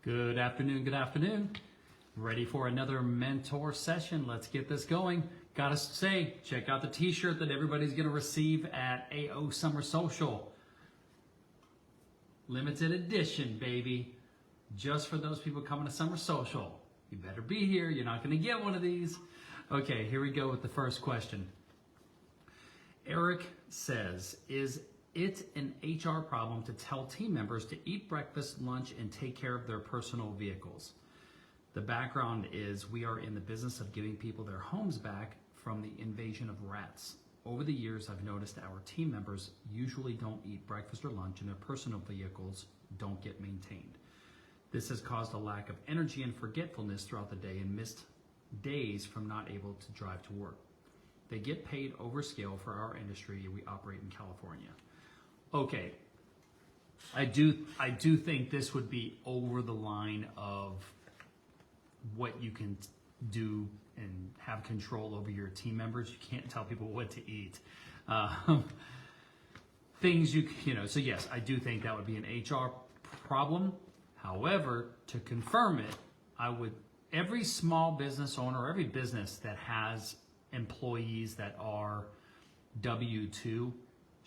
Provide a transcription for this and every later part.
Good afternoon, good afternoon. Ready for another mentor session? Let's get this going. Gotta say, check out the t-shirt that everybody's gonna receive at AO Summer Social. Limited edition, baby. Just for those people coming to Summer Social. You better be here, you're not gonna get one of these. Okay, here we go with the first question. Eric says, is it an HR problem to tell team members to eat breakfast, lunch, and take care of their personal vehicles? The background is we are in the business of giving people their homes back from the invasion of rats. Over the years, I've noticed our team members usually don't eat breakfast or lunch and their personal vehicles don't get maintained. This has caused a lack of energy and forgetfulness throughout the day and missed days from not able to drive to work. They get paid over scale for our industry. We operate in California. Okay, I do think this would be over the line of what you can do and have control over your team members. You can't tell people what to eat. Things so yes, I do think that would be an HR problem. However, to confirm it, every small business owner, every business that has employees that are W-2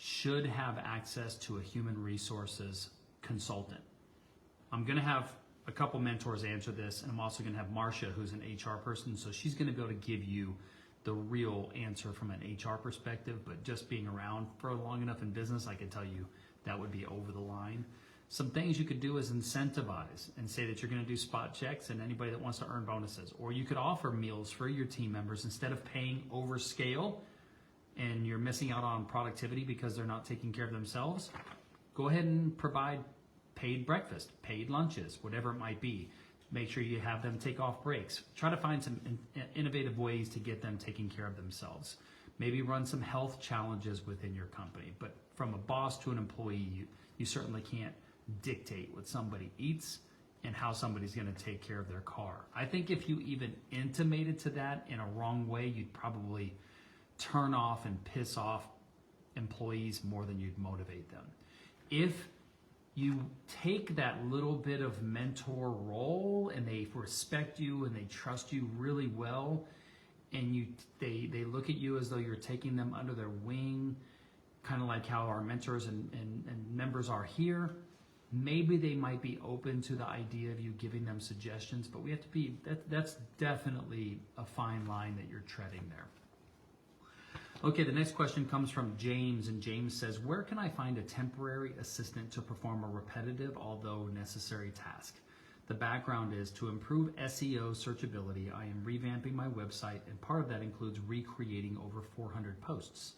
should have access to a human resources consultant. I'm gonna have a couple mentors answer this, and I'm also gonna have Marcia, who's an HR person, so she's gonna be able to give you the real answer from an HR perspective, but just being around for long enough in business, I can tell you that would be over the line. Some things you could do is incentivize and say that you're gonna do spot checks and anybody that wants to earn bonuses, or you could offer meals for your team members instead of paying over scale and you're missing out on productivity because they're not taking care of themselves. Go ahead and provide paid breakfast, paid lunches, whatever it might be. Make sure you have them take off breaks. Try to find some innovative ways to get them taking care of themselves. Maybe run some health challenges within your company. But from a boss to an employee, you certainly can't dictate what somebody eats and how somebody's gonna take care of their car. I think if you even intimated to that in a wrong way, you'd probably turn off and piss off employees more than you'd motivate them. If you take that little bit of mentor role and they respect you and they trust you really well, and they look at you as though you're taking them under their wing, kind of like how our mentors and members are here, maybe they might be open to the idea of you giving them suggestions, but we have to be, that's definitely a fine line that you're treading there. Okay, the next question comes from James, and James says, where can I find a temporary assistant to perform a repetitive, although necessary task? The background is to improve SEO searchability. I am revamping my website, and part of that includes recreating over 400 posts.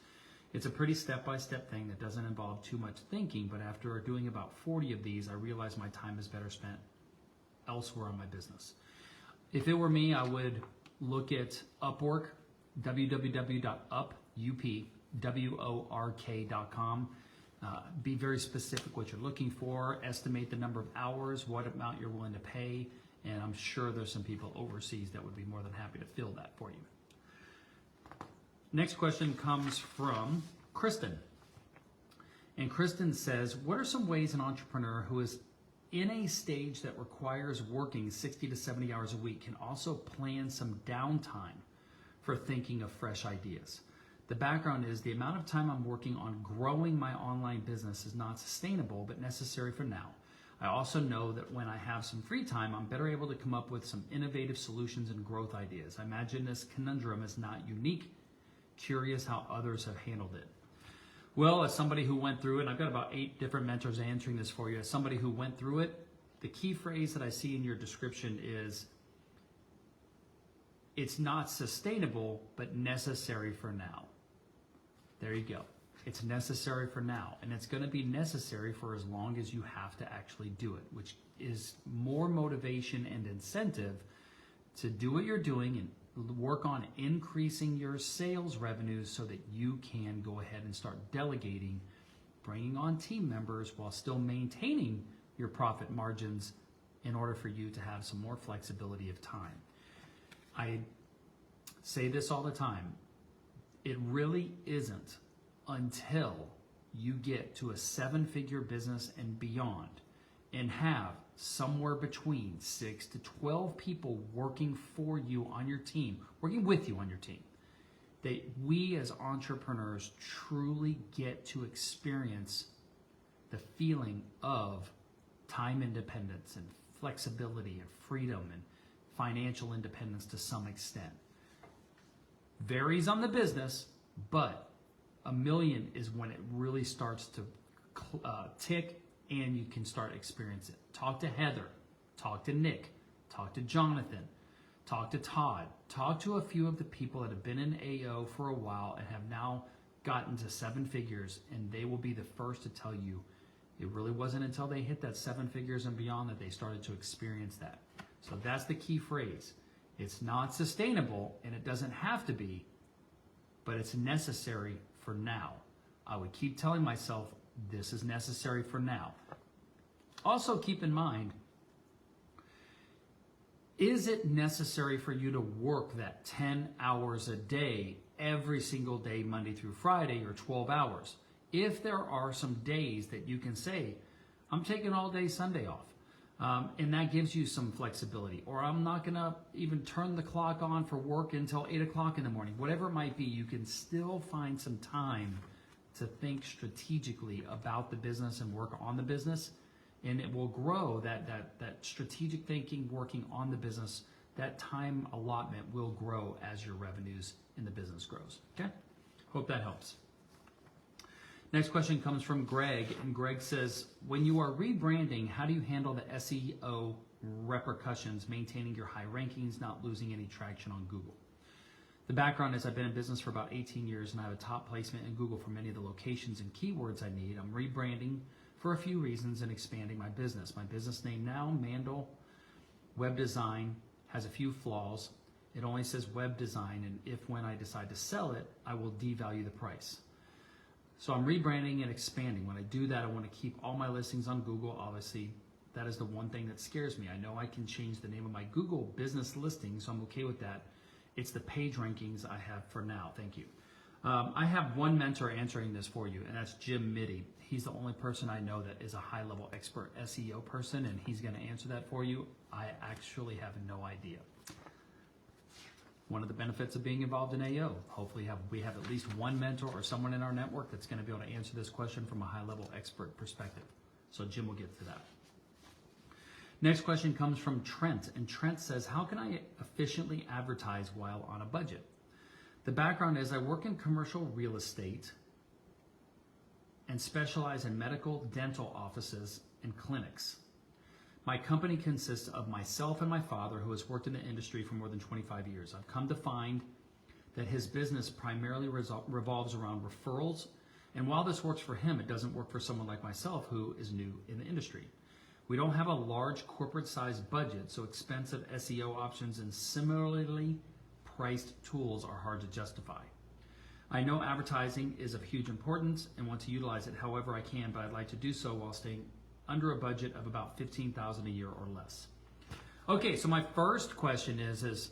It's a pretty step-by-step thing that doesn't involve too much thinking, but after doing about 40 of these, I realize my time is better spent elsewhere on my business. If it were me, I would look at Upwork, www.upwork.com. Be very specific what you're looking for, estimate the number of hours, what amount you're willing to pay, and I'm sure there's some people overseas that would be more than happy to fill that for you. Next question comes from Kristen. And Kristen says, what are some ways an entrepreneur who is in a stage that requires working 60 to 70 hours a week can also plan some downtime for thinking of fresh ideas? The background is the amount of time I'm working on growing my online business is not sustainable, but necessary for now. I also know that when I have some free time, I'm better able to come up with some innovative solutions and growth ideas. I imagine this conundrum is not unique. Curious how others have handled it. Well, as somebody who went through it, and I've got about 8 different mentors answering this for you, as somebody who went through it, the key phrase that I see in your description is, it's not sustainable, but necessary for now. There you go. It's necessary for now, and it's going to be necessary for as long as you have to actually do it, which is more motivation and incentive to do what you're doing and work on increasing your sales revenues so that you can go ahead and start delegating, bringing on team members while still maintaining your profit margins in order for you to have some more flexibility of time. I say this all the time. It really isn't until you get to a 7-figure business and beyond and have somewhere between 6 to 12 people working for you on your team, working with you on your team. We as entrepreneurs truly get to experience the feeling of time independence and flexibility and freedom and financial independence to some extent. Varies on the business, but $1 million is when it really starts to tick and you can start experiencing it. Talk to Heather, talk to Nick, talk to Jonathan, talk to Todd, talk to a few of the people that have been in AO for a while and have now gotten to 7 figures, and they will be the first to tell you it really wasn't until they hit that 7 figures and beyond that they started to experience that. So that's the key phrase. It's not sustainable, and it doesn't have to be, but it's necessary for now. I would keep telling myself, this is necessary for now. Also keep in mind, is it necessary for you to work that 10 hours a day every single day, Monday through Friday, or 12 hours? If there are some days that you can say, I'm taking all day Sunday off, and that gives you some flexibility, or I'm not going to even turn the clock on for work until 8 o'clock in the morning, whatever it might be, you can still find some time to think strategically about the business and work on the business, and it will grow. That strategic thinking, working on the business, that time allotment will grow as your revenues in the business grows. Okay? Hope that helps. Next question comes from Greg, and Greg says, when you are rebranding, how do you handle the SEO repercussions, maintaining your high rankings, not losing any traction on Google? The background is I've been in business for about 18 years, and I have a top placement in Google for many of the locations and keywords I need. I'm rebranding for a few reasons and expanding my business. My business name now, Mandel Web Design, has a few flaws. It only says web design, and if when I decide to sell it, I will devalue the price. So I'm rebranding and expanding. When I do that, I want to keep all my listings on Google. Obviously, that is the one thing that scares me. I know I can change the name of my Google business listing, so I'm okay with that. It's the page rankings I have for now. Thank you. I have one mentor answering this for you, and that's Jim Mitty. He's the only person I know that is a high-level expert SEO person, and he's going to answer that for you. I actually have no idea. One of the benefits of being involved in AO, hopefully we have at least one mentor or someone in our network that's going to be able to answer this question from a high-level expert perspective. So Jim will get to that. Next question comes from Trent, and Trent says, how can I efficiently advertise while on a budget? The background is I work in commercial real estate and specialize in medical, dental offices, and clinics. My company consists of myself and my father, who has worked in the industry for more than 25 years. I've come to find that his business primarily revolves around referrals, and while this works for him, it doesn't work for someone like myself who is new in the industry. We don't have a large corporate-sized budget, so expensive SEO options and similarly priced tools are hard to justify. I know advertising is of huge importance and want to utilize it however I can, but I'd like to do so while staying under a budget of about $15,000 a year or less. Okay, so my first question is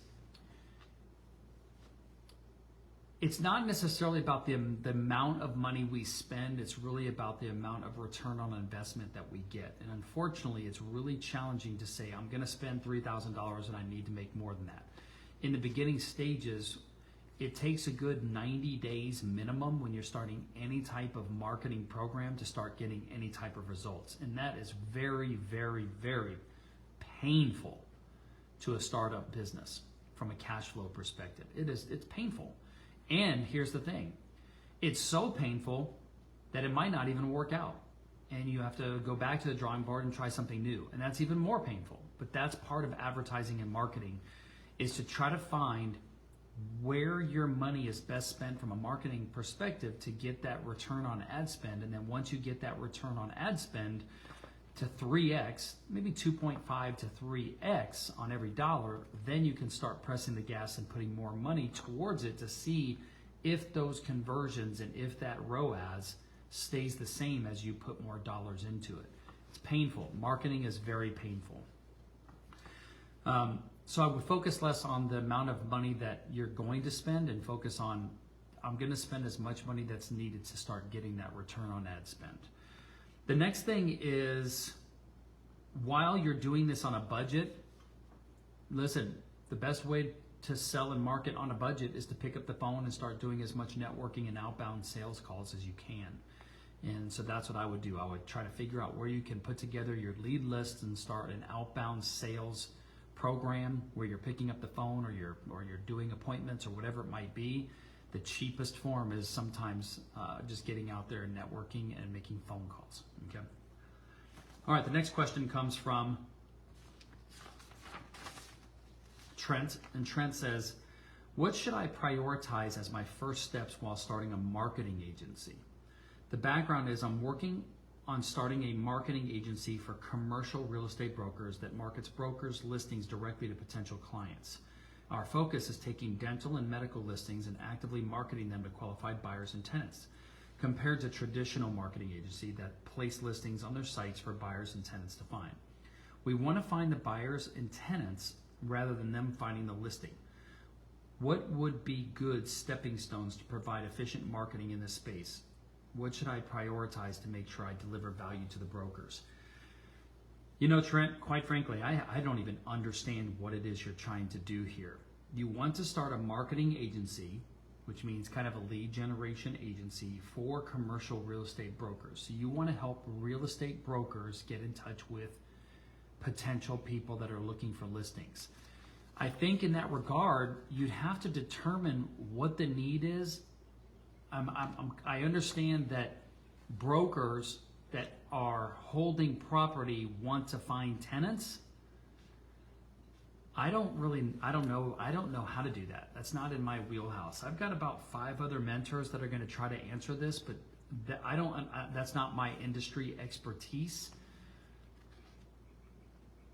it's not necessarily about the amount of money we spend, it's really about the amount of return on investment that we get. And unfortunately, it's really challenging to say, I'm gonna spend $3,000 and I need to make more than that. In the beginning stages, it takes a good 90 days minimum when you're starting any type of marketing program to start getting any type of results. And that is very, very, very painful to a startup business from a cash flow perspective. It's painful. And here's the thing, it's so painful that it might not even work out. And you have to go back to the drawing board and try something new. And that's even more painful. But that's part of advertising and marketing, is to try to find where your money is best spent from a marketing perspective to get that return on ad spend. And then once you get that return on ad spend to 3x, maybe 2.5 to 3x on every dollar, then you can start pressing the gas and putting more money towards it to see if those conversions and if that ROAS stays the same as you put more dollars into it. It's painful. Marketing is very painful. So I would focus less on the amount of money that you're going to spend and focus on, I'm going to spend as much money that's needed to start getting that return on ad spend. The next thing is while you're doing this on a budget, listen, the best way to sell and market on a budget is to pick up the phone and start doing as much networking and outbound sales calls as you can. And so that's what I would do. I would try to figure out where you can put together your lead list and start an outbound sales program where you're picking up the phone or you're doing appointments or whatever it might be. The cheapest form is sometimes just getting out there and networking and making phone calls. Okay. All right. The next question comes from Trent, and Trent says, "What should I prioritize as my first steps while starting a marketing agency?" The background is I'm working on starting a marketing agency for commercial real estate brokers that markets brokers' listings directly to potential clients. Our focus is taking dental and medical listings and actively marketing them to qualified buyers and tenants, compared to traditional marketing agency that place listings on their sites for buyers and tenants to find. We want to find the buyers and tenants rather than them finding the listing. What would be good stepping stones to provide efficient marketing in this space? What should I prioritize to make sure I deliver value to the brokers? You know, Trent, quite frankly, I don't even understand what it is you're trying to do here. You want to start a marketing agency, which means kind of a lead generation agency for commercial real estate brokers. So you want to help real estate brokers get in touch with potential people that are looking for listings. I think in that regard, you'd have to determine what the need is. I understand that brokers that are holding property want to find tenants. I don't know how to do that. That's not in my wheelhouse. I've got about 5 other mentors that are going to try to answer this, but that's not my industry expertise.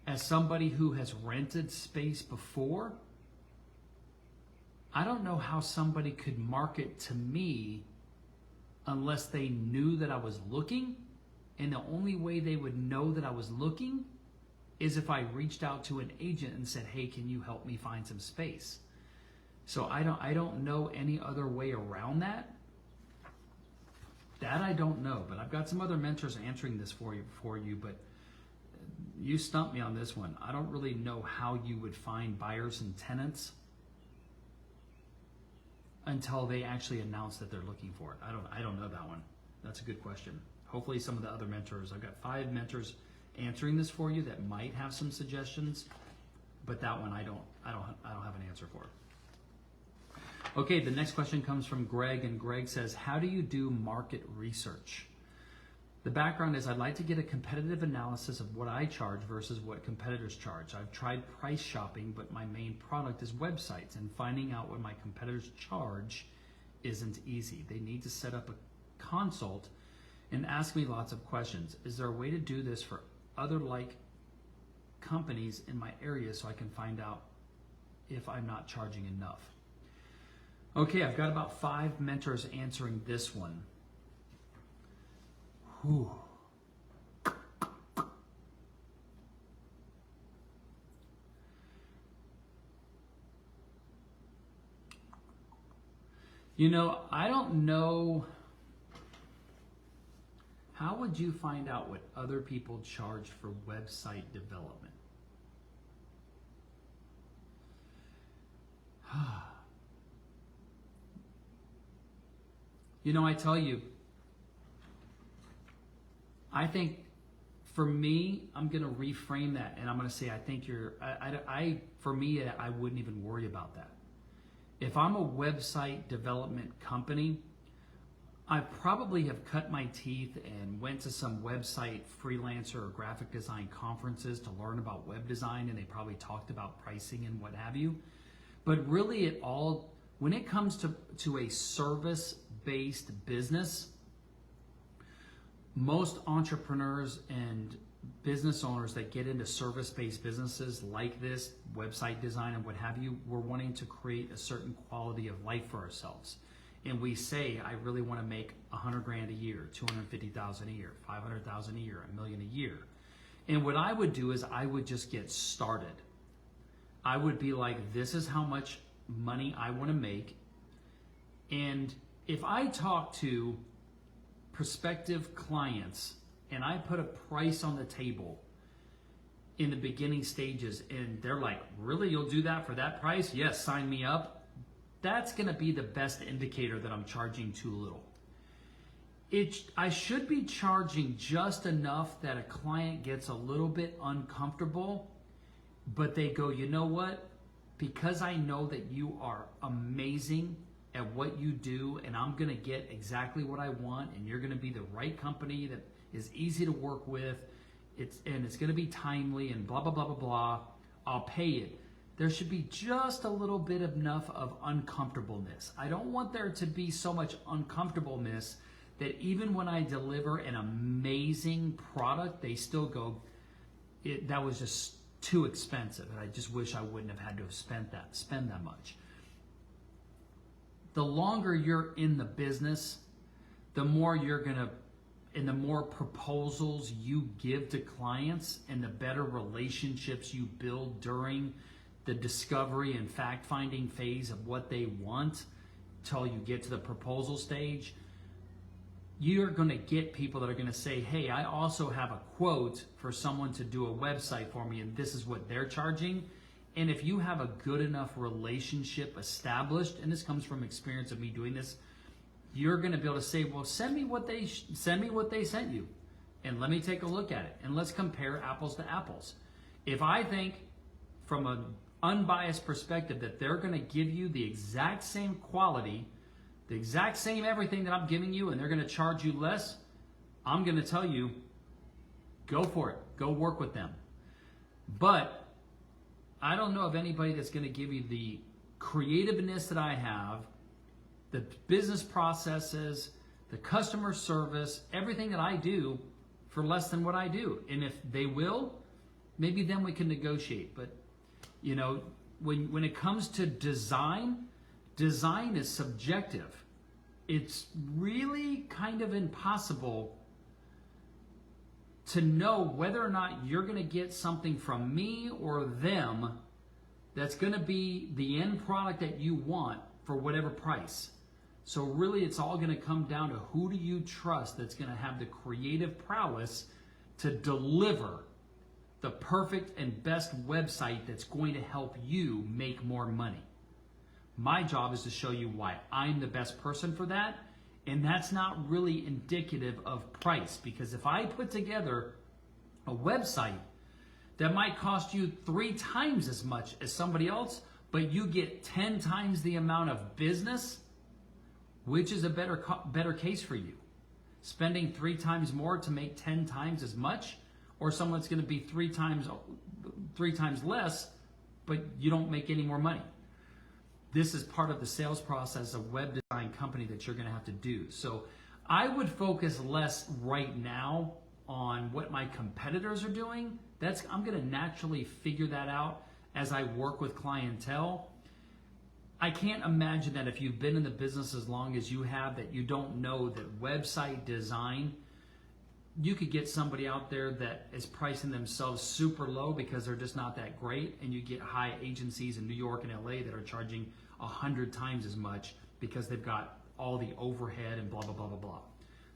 As somebody who has rented space before, I don't know how somebody could market to me unless they knew that I was looking. And the only way they would know that I was looking is if I reached out to an agent and said, "Hey, can you help me find some space?" So I don't know any other way around that. That I don't know, but I've got some other mentors answering this for you, but you stumped me on this one. I don't really know how you would find buyers and tenants until they actually announce that they're looking for it. I don't know that one. That's a good question. Hopefully some of the other mentors, I've got 5 mentors answering this for you that might have some suggestions, but that one I don't have an answer for. Okay, the next question comes from Greg, and Greg says, "How do you do market research?" The background is I'd like to get a competitive analysis of what I charge versus what competitors charge. I've tried price shopping, but my main product is websites, and finding out what my competitors charge isn't easy. They need to set up a consult and ask me lots of questions. Is there a way to do this for other like companies in my area so I can find out if I'm not charging enough? Okay, I've got about 5 mentors answering this one. Whew. You know, I don't know. How would you find out what other people charge for website development? You know, I tell you, I think for me, I'm going to reframe that, and I'm going to say I think for me, I wouldn't even worry about that. If I'm a website development company, I probably have cut my teeth and went to some website freelancer or graphic design conferences to learn about web design, and they probably talked about pricing and what have you. But really when it comes to a service-based business, most entrepreneurs and business owners that get into service-based businesses like this, website design and what have you, we're wanting to create a certain quality of life for ourselves. And we say, I really want to make $100,000 a year, $250,000 a year, $500,000 a year, $1 million a year. And what I would do is I would just get started. I would be like, this is how much money I want to make. And if I talk to prospective clients and I put a price on the table in the beginning stages and they're like, really, you'll do that for that price? Yes, sign me up. That's going to be the best indicator that I'm charging too little. I should be charging just enough that a client gets a little bit uncomfortable, but they go, you know what? Because I know that you are amazing at what you do and I'm going to get exactly what I want and you're going to be the right company that is easy to work with, it's going to be timely and blah, blah, blah, blah, blah, I'll pay it. There should be just a little bit enough of uncomfortableness. I don't want there to be so much uncomfortableness that even when I deliver an amazing product, they still go, that was just too expensive. And I just wish I wouldn't have had to have spend that much. The longer you're in the business, the more you're gonna, and the more proposals you give to clients and the better relationships you build during the discovery and fact-finding phase of what they want till you get to the proposal stage, you're going to get people that are going to say, hey, I also have a quote for someone to do a website for me and this is what they're charging. And if you have a good enough relationship established, and this comes from experience of me doing this, you're going to be able to say, well, send me what they sent you and let me take a look at it and let's compare apples to apples. If I think from an unbiased perspective that they're going to give you the exact same quality, the exact same everything that I'm giving you, and they're going to charge you less, I'm going to tell you, go for it. Go work with them. But I don't know of anybody that's going to give you the creativeness that I have, the business processes, the customer service, everything that I do for less than what I do. And if they will, maybe then we can negotiate. But you know, when it comes to design is subjective. It's really kind of impossible to know whether or not you're going to get something from me or them that's going to be the end product that you want for whatever price. So really it's all going to come down to who do you trust that's going to have the creative prowess to deliver the perfect and best website that's going to help you make more money. My job is to show you why I'm the best person for that, and that's not really indicative of price, because if I put together a website that might cost you 3 times as much as somebody else, but you get 10 times the amount of business, which is a better case for you? Spending 3 times more to make 10 times as much, or someone's going to be 3 times less, but you don't make any more money? This is part of the sales process of a web design company that you're going to have to do. So I would focus less right now on what my competitors are doing. I'm going to naturally figure that out as I work with clientele. I can't imagine that if you've been in the business as long as you have, that you don't know that website design, you could get somebody out there that is pricing themselves super low because they're just not that great, and you get high agencies in New York and LA that are charging 100 times as much because they've got all the overhead and blah, blah, blah, blah, blah.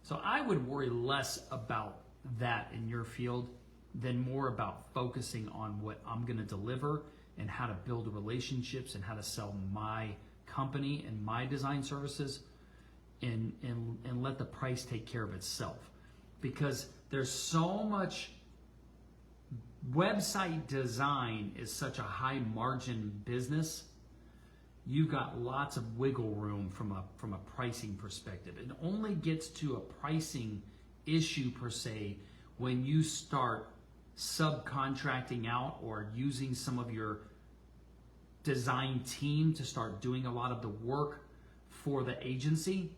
So I would worry less about that in your field than more about focusing on what I'm going to deliver and how to build relationships and how to sell my company and my design services, and let the price take care of itself. Because there's so much, website design is such a high margin business. You've got lots of wiggle room from a pricing perspective. It only gets to a pricing issue per se when you start subcontracting out or using some of your design team to start doing a lot of the work for the agency.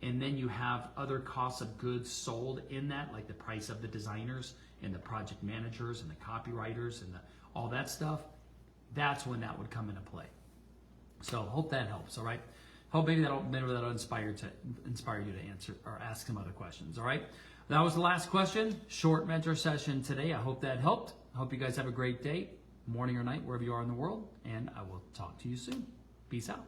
And then you have other costs of goods sold in that, like the price of the designers and the project managers and the copywriters and all that stuff. That's when that would come into play. So hope that helps. All right. Hope maybe that'll inspire you to answer or ask some other questions. All right. That was the last question. Short mentor session today. I hope that helped. I hope you guys have a great day, morning or night, wherever you are in the world. And I will talk to you soon. Peace out.